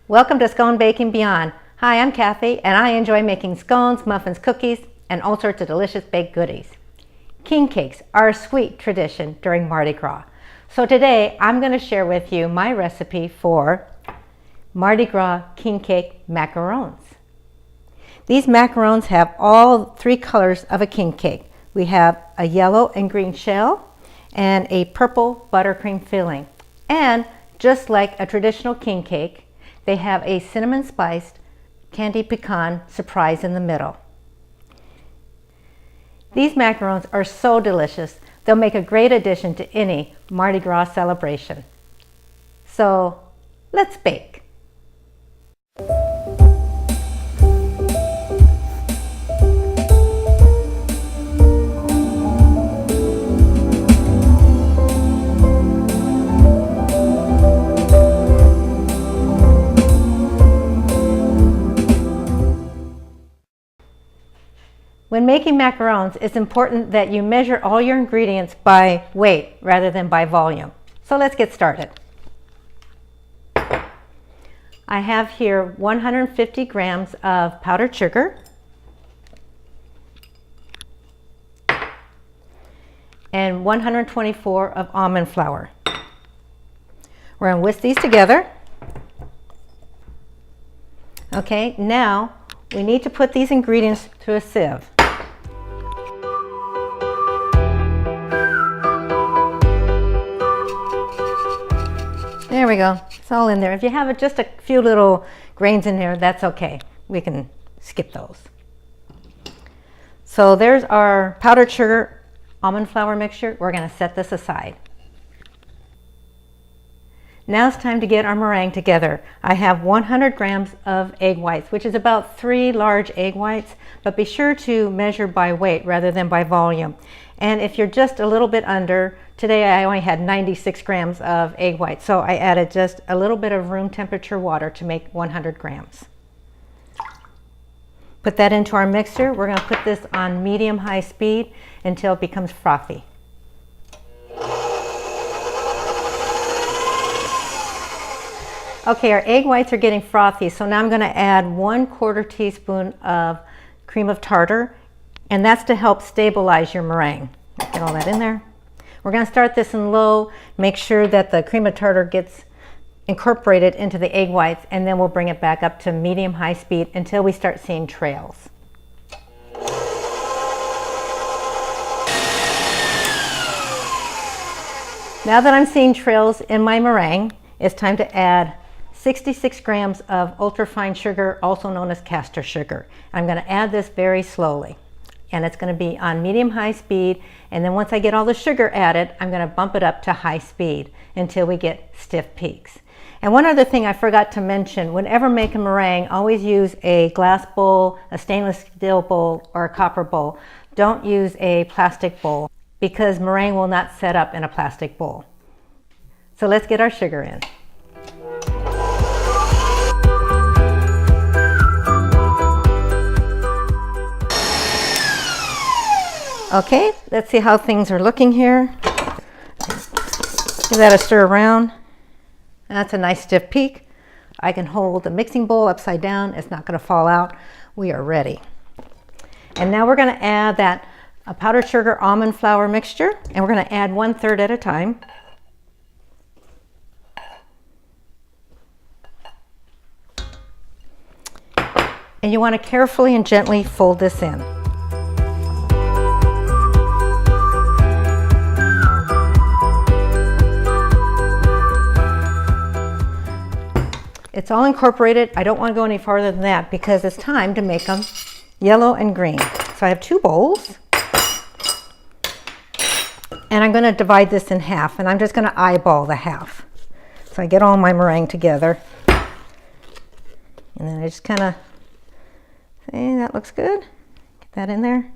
Welcome to Scone Baking Beyond. Hi, I'm Kathy, and I enjoy making scones, muffins, cookies, and all sorts of delicious baked goodies. King cakes are a sweet tradition during Mardi Gras. So today, I'm going to share with you my recipe for Mardi Gras king cake macarons. These macarons have all three colors of a king cake. We have a yellow and green shell and a purple buttercream filling. And just like a traditional king cake, they have a cinnamon spiced candied pecan surprise in the middle. These macarons are so delicious, they'll make a great addition to any Mardi Gras celebration. So let's bake. When making macarons, it's important that you measure all your ingredients by weight rather than by volume. So let's get started. I have here 150 grams of powdered sugar and 124 of almond flour. We're going to whisk these together. Okay, now we need to put these ingredients through a sieve. There we go, it's all in there. If you have just a few little grains in there, that's okay. We can skip those. So there's our powdered sugar almond flour mixture. We're going to set this aside. Now it's time to get our meringue together. I have 100 grams of egg whites, which is about 3 large egg whites, but be sure to measure by weight rather than by volume. And if you're just a little bit under, today I only had 96 grams of egg whites, so I added just a little bit of room temperature water to make 100 grams. Put that into our mixer. We're going to put this on medium-high speed until it becomes frothy. Okay, our egg whites are getting frothy, so now I'm going to add 1/4 teaspoon of cream of tartar, and that's to help stabilize your meringue. Get all that in there. We're going to start this in low, make sure that the cream of tartar gets incorporated into the egg whites, and then we'll bring it back up to medium-high speed until we start seeing trails. Now that I'm seeing trails in my meringue, it's time to add 66 grams of ultrafine sugar, also known as caster sugar. I'm going to add this very slowly, and it's going to be on medium-high speed, and then once I get all the sugar added, I'm going to bump it up to high speed until we get stiff peaks. And one other thing I forgot to mention, whenever making meringue, always use a glass bowl, a stainless steel bowl, or a copper bowl. Don't use a plastic bowl because meringue will not set up in a plastic bowl. So let's get our sugar in. Okay, let's see how things are looking here. Give that a stir around. That's a nice stiff peak. I can hold the mixing bowl upside down. It's not going to fall out. We are ready. And now we're going to add that powdered sugar almond flour mixture, and we're going to add 1/3 at a time. And you want to carefully and gently fold this in. It's all incorporated. I don't want to go any farther than that because it's time to make them yellow and green. So I have 2 bowls, and I'm going to divide this in half, and I'm just going to eyeball the half. So I get all my meringue together, and then I just kind of say, that looks good. Get that in there.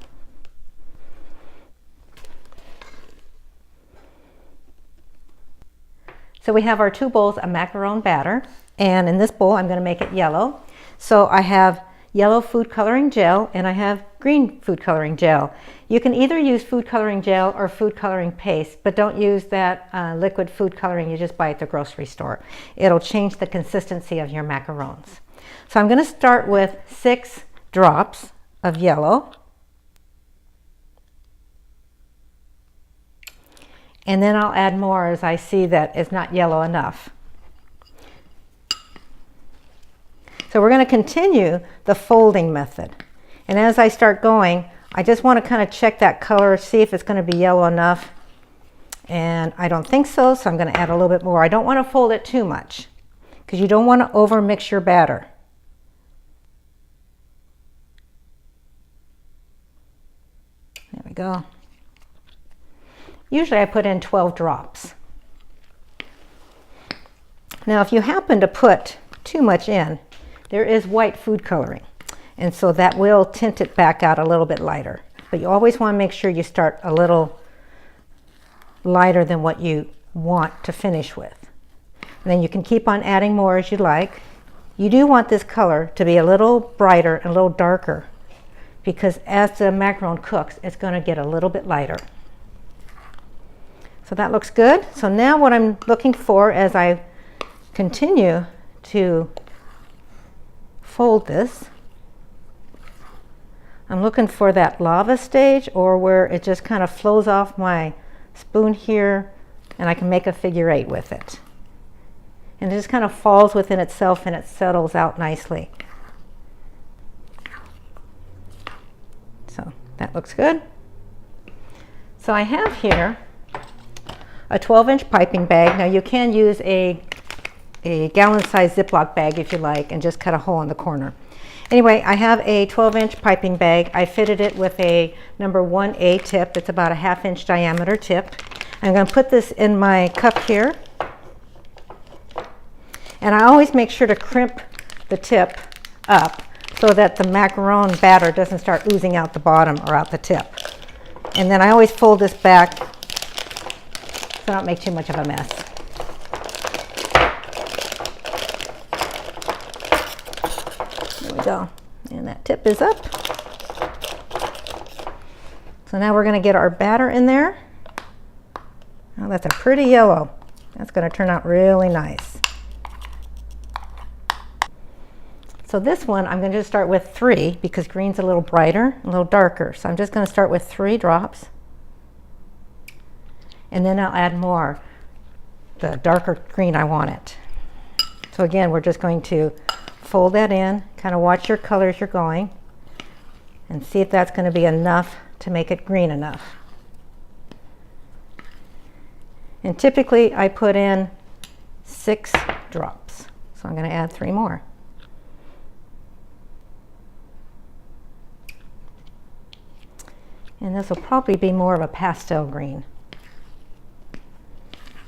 So we have our 2 bowls of macaron batter. And in this bowl, I'm going to make it yellow. So I have yellow food coloring gel and I have green food coloring gel. You can either use food coloring gel or food coloring paste, but don't use that liquid food coloring you just buy at the grocery store. It'll change the consistency of your macarons. So I'm going to start with 6 drops of yellow. And then I'll add more as I see that it's not yellow enough. So we're going to continue the folding method. And as I start going, I just want to kind of check that color, see if it's going to be yellow enough. And I don't think so, so I'm going to add a little bit more. I don't want to fold it too much because you don't want to over mix your batter. There we go. Usually I put in 12 drops. Now if you happen to put too much in, there is white food coloring, and so that will tint it back out a little bit lighter. But you always want to make sure you start a little lighter than what you want to finish with. And then you can keep on adding more as you like. You do want this color to be a little brighter and a little darker, because as the macaron cooks, it's going to get a little bit lighter. So that looks good. So now what I'm looking for as I continue to fold this, I'm looking for that lava stage, or where it just kind of flows off my spoon here and I can make a figure 8 with it. And it just kind of falls within itself and it settles out nicely. So that looks good. So I have here a 12-inch piping bag. Now you can use a gallon-sized Ziploc bag if you like and just cut a hole in the corner. Anyway, I have a 12-inch piping bag. I fitted it with a number 1A tip. It's about a 1/2 inch diameter tip. I'm going to put this in my cup here. And I always make sure to crimp the tip up so that the macaron batter doesn't start oozing out the bottom or out the tip. And then I always fold this back so I don't make too much of a mess. There we go. And that tip is up. So now we're going to get our batter in there. Oh, that's a pretty yellow. That's going to turn out really nice. So this one I'm going to just start with 3 because green's a little brighter, a little darker. So I'm just going to start with 3 drops. And then I'll add more, the darker green I want it. So again, we're just going to fold that in, kind of watch your color as you're going, and see if that's going to be enough to make it green enough. And typically I put in 6 drops. So I'm going to add 3 more. And this will probably be more of a pastel green.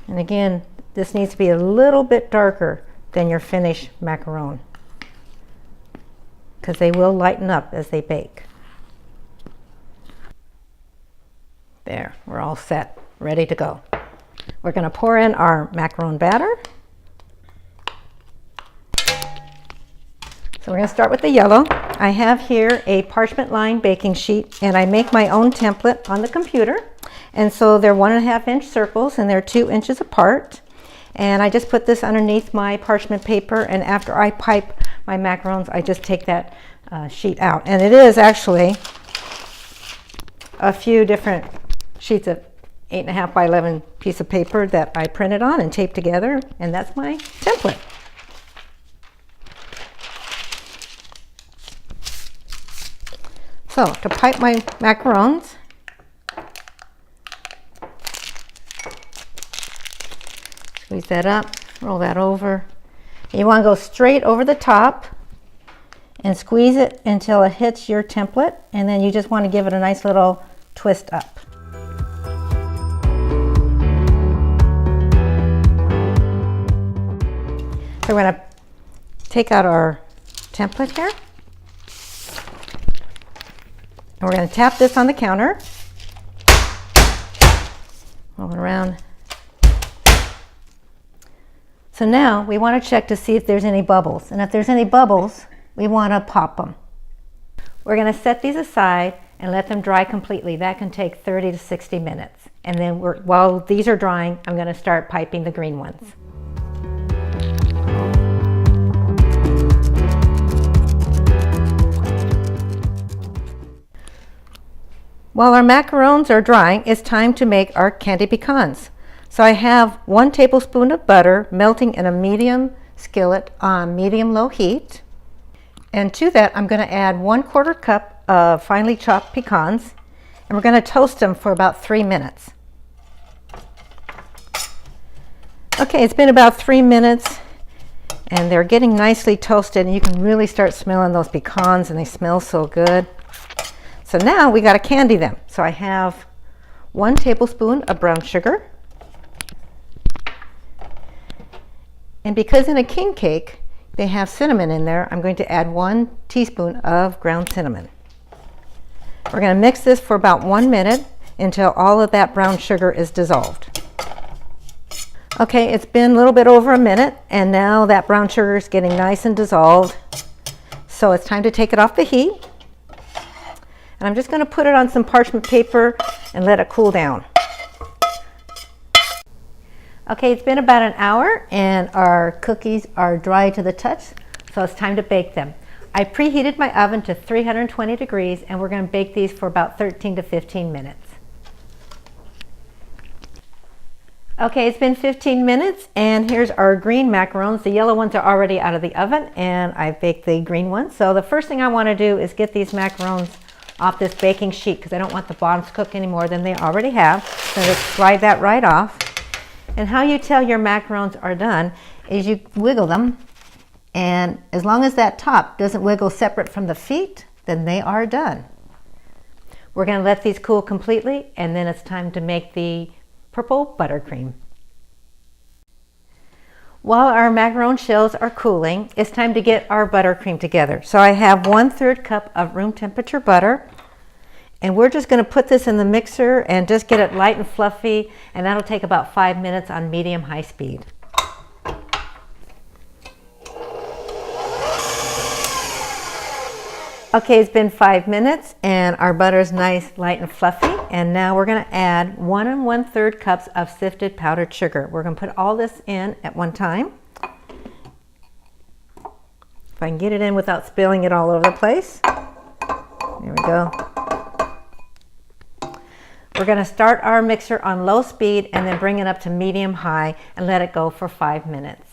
And again, this needs to be a little bit darker than your finished macaron, because they will lighten up as they bake. There, we're all set, ready to go. We're going to pour in our macaron batter. So we're going to start with the yellow. I have here a parchment lined baking sheet, and I make my own template on the computer. And so they're 1.5 inch circles and they're 2 inches apart. And I just put this underneath my parchment paper, and after I pipe my macarons, I just take that sheet out. And it is actually a few different sheets of 8.5 by 11 piece of paper that I printed on and taped together, and that's my template. So to pipe my macarons, squeeze that up, roll that over. You want to go straight over the top and squeeze it until it hits your template, and then you just want to give it a nice little twist up. So we're going to take out our template here. And we're going to tap this on the counter. Roll it around. So now we want to check to see if there's any bubbles. And if there's any bubbles, we want to pop them. We're going to set these aside and let them dry completely. That can take 30 to 60 minutes. And then while these are drying, I'm going to start piping the green ones. While our macarons are drying, it's time to make our candied pecans. So I have 1 tablespoon of butter melting in a medium skillet on medium-low heat. And to that, I'm going to add 1/4 cup of finely chopped pecans, and we're going to toast them for about 3 minutes. Okay, it's been about 3 minutes, and they're getting nicely toasted, and you can really start smelling those pecans, and they smell so good. So now we got to candy them. So I have 1 tablespoon of brown sugar. And because in a king cake they have cinnamon in there, I'm going to add 1 teaspoon of ground cinnamon. We're going to mix this for about 1 minute until all of that brown sugar is dissolved. Okay, it's been a little bit over a minute, and now that brown sugar is getting nice and dissolved. So it's time to take it off the heat. And I'm just going to put it on some parchment paper and let it cool down. Okay, it's been about an hour and our cookies are dry to the touch, so it's time to bake them. I preheated my oven to 320 degrees and we're going to bake these for about 13 to 15 minutes. Okay, it's been 15 minutes and here's our green macarons. The yellow ones are already out of the oven and I baked the green ones. So the first thing I want to do is get these macarons off this baking sheet because I don't want the bottoms to cook any more than they already have. So just slide that right off. And how you tell your macarons are done is you wiggle them, and as long as that top doesn't wiggle separate from the feet, then they are done. We're going to let these cool completely, and then it's time to make the purple buttercream. While our macaron shells are cooling, it's time to get our buttercream together. So I have 1/3 cup of room temperature butter, and we're just going to put this in the mixer and just get it light and fluffy, and that'll take about 5 minutes on medium-high speed. Okay, it's been 5 minutes and our butter's nice, light and fluffy, and now we're going to add 1 1/3 cups of sifted powdered sugar. We're going to put all this in at one time. If I can get it in without spilling it all over the place. There we go. We're going to start our mixer on low speed and then bring it up to medium-high and let it go for 5 minutes.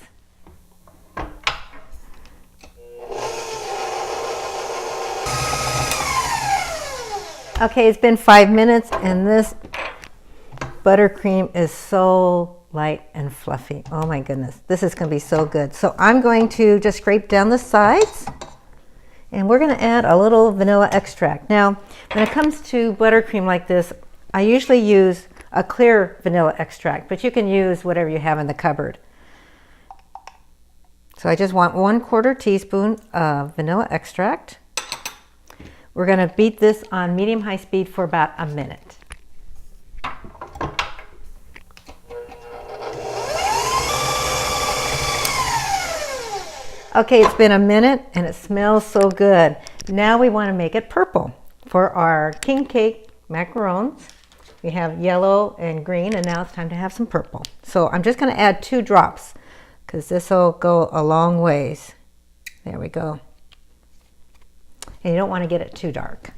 Okay, it's been 5 minutes and this buttercream is so light and fluffy. Oh my goodness, this is going to be so good. So I'm going to just scrape down the sides and we're going to add a little vanilla extract. Now, when it comes to buttercream like this, I usually use a clear vanilla extract, but you can use whatever you have in the cupboard. So I just want 1/4 teaspoon of vanilla extract. We're going to beat this on medium-high speed for about a minute. Okay, it's been a minute and it smells so good. Now we want to make it purple. For our king cake macarons, we have yellow and green, and now it's time to have some purple. So I'm just going to add 2 drops because this will go a long ways. There we go. And you don't want to get it too dark.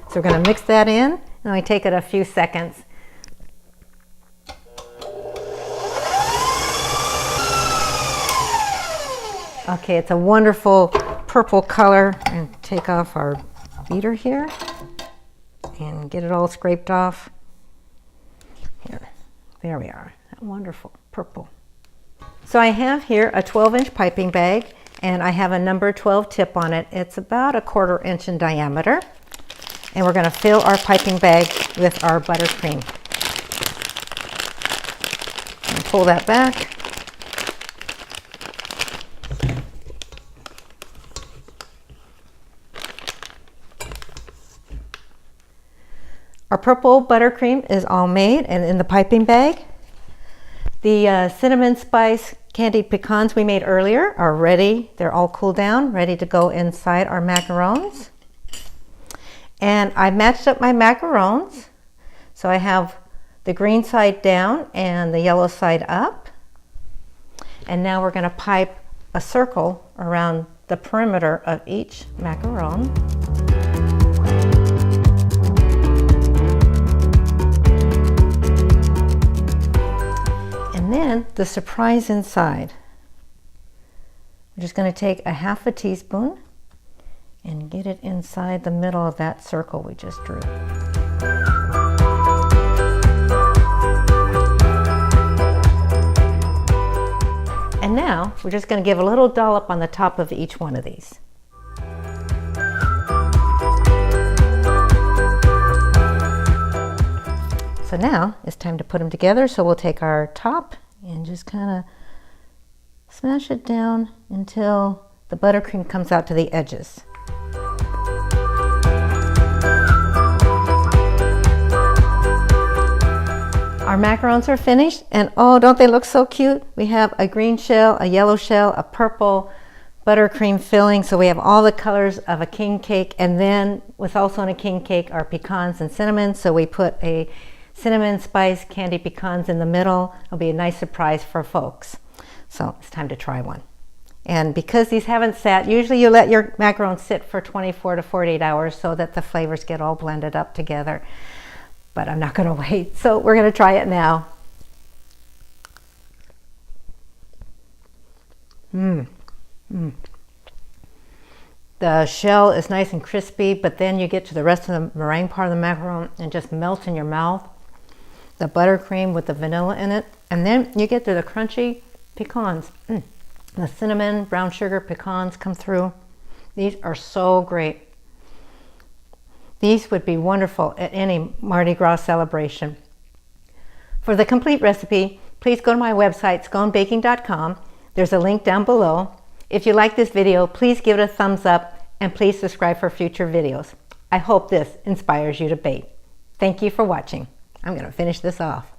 So we're going to mix that in, and we take it a few seconds. Okay, it's a wonderful purple color. And take off our beater here and get it all scraped off. Here, there we are. That wonderful purple. So I have here a 12-inch piping bag, and I have a number 12 tip on it. It's about 1/4 inch in diameter. And we're going to fill our piping bag with our buttercream. And pull that back. Our purple buttercream is all made and in the piping bag. The cinnamon spice candied pecans we made earlier are ready. They're all cooled down, ready to go inside our macarons. And I matched up my macarons. So I have the green side down and the yellow side up. And now we're going to pipe a circle around the perimeter of each macaron. And then the surprise inside. We're just going to take a half a teaspoon and get it inside the middle of that circle we just drew. And now we're just going to give a little dollop on the top of each one of these. So now it's time to put them together. So we'll take our top and just kind of smash it down until the buttercream comes out to the edges. Our macarons are finished, and oh, don't they look so cute? We have a green shell, a yellow shell, a purple buttercream filling, so we have all the colors of a king cake. And then with also in a king cake are pecans and cinnamon, so we put a cinnamon spice candied pecans in the middle. It'll be a nice surprise for folks. So it's time to try one. And because these haven't sat, usually you let your macarons sit for 24 to 48 hours so that the flavors get all blended up together. But I'm not going to wait, so we're going to try it now. The shell is nice and crispy, but then you get to the rest of the meringue part of the macaron and just melts in your mouth. The buttercream with the vanilla in it, and then you get to the crunchy pecans. The cinnamon, brown sugar pecans come through. These are so great. These would be wonderful at any Mardi Gras celebration. For the complete recipe, please go to my website, sconebaking.com. There's a link down below. If you like this video, please give it a thumbs up and please subscribe for future videos. I hope this inspires you to bake. Thank you for watching. I'm going to finish this off.